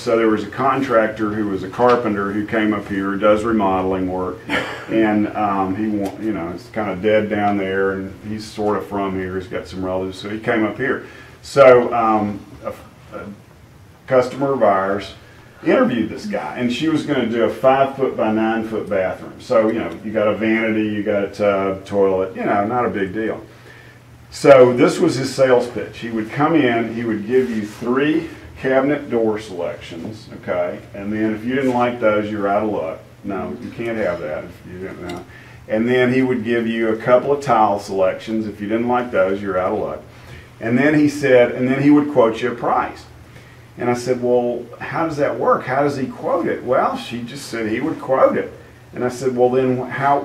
So there was a contractor who was a carpenter who came up here, does remodeling work, and it's kind of dead down there, and he's sort of from here. He's got some relatives, so he came up here. So a customer of ours interviewed this guy, and she was going to do a 5-foot by 9-foot bathroom. So you got a vanity, you got a tub, toilet, not a big deal. So this was his sales pitch. He would come in, he would give you 3 cabinet door selections, okay, and then if you didn't like those, you're out of luck. No, you can't have that if you didn't know. And then he would give you a couple of tile selections. If you didn't like those, you're out of luck. And then he said, and then he would quote you a price. And I said, well, how does that work? How does he quote it? Well, she just said he would quote it. And I said, well, then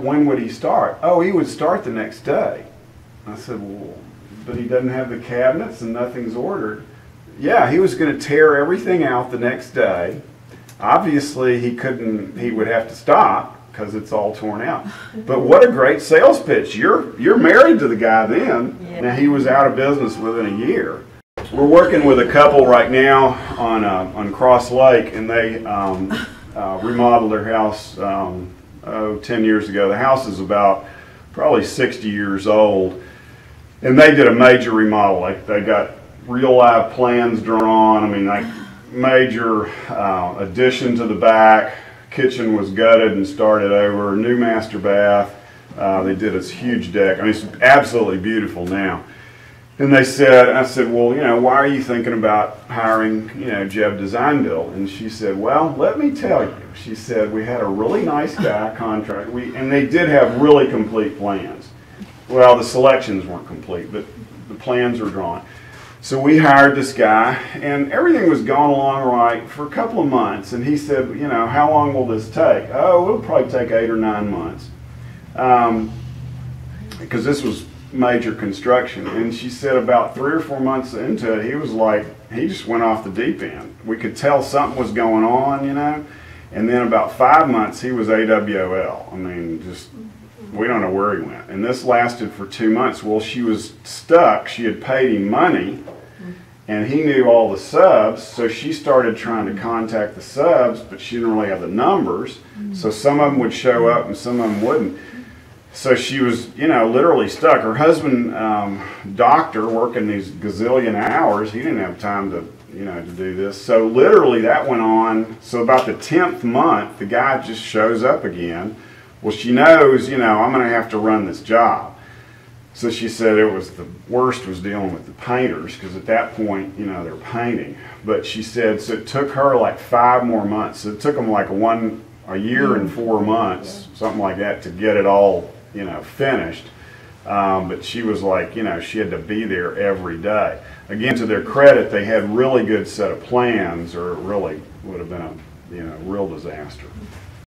when would he start? Oh, he would start the next day. I said, well, but he doesn't have the cabinets and nothing's ordered. Yeah, he was going to tear everything out the next day. Obviously, he would have to stop because it's all torn out. But what a great sales pitch. You're married to the guy then. Yeah. Now, he was out of business within a year. We're working with a couple right now on Cross Lake, and they remodeled their house 10 years ago. The house is about probably 60 years old, and they did a major remodel. They got real live plans drawn. I mean, like major addition to the back. Kitchen was gutted and started over. New master bath. They did this huge deck. I mean, it's absolutely beautiful now. And I said, well, why are you thinking about hiring, Jeb Design Build? And she said, well, let me tell you. She said, we had a really nice guy contract, and they did have really complete plans. Well, the selections weren't complete, but the plans were drawn. So we hired this guy, and everything was going along right for a couple of months. And he said, how long will this take? Oh, it'll probably take 8 or 9 months. Because this was major construction. And she said about 3 or 4 months into it, he just went off the deep end. We could tell something was going on, And then about 5 months, he was AWOL. I mean, we don't know where he went. And this lasted for 2 months. Well, she was stuck. She had paid him money, and he knew all the subs, so she started trying to contact the subs, but she didn't really have the numbers. So some of them would show up and some of them wouldn't. So she was, literally stuck. Her husband, doctor, working these gazillion hours, he didn't have time to, to do this. So literally that went on. So about the 10th month, the guy just shows up again. Well, she knows, I'm going to have to run this job. So she said it was the worst was dealing with the painters, because at that point, they're painting. But she said, so it took her like 5 more months. So it took them like a year and 4 months, something like that, to get it all, finished. But she was like, she had to be there every day. Again, to their credit, they had really good set of plans, or it really would have been a, real disaster.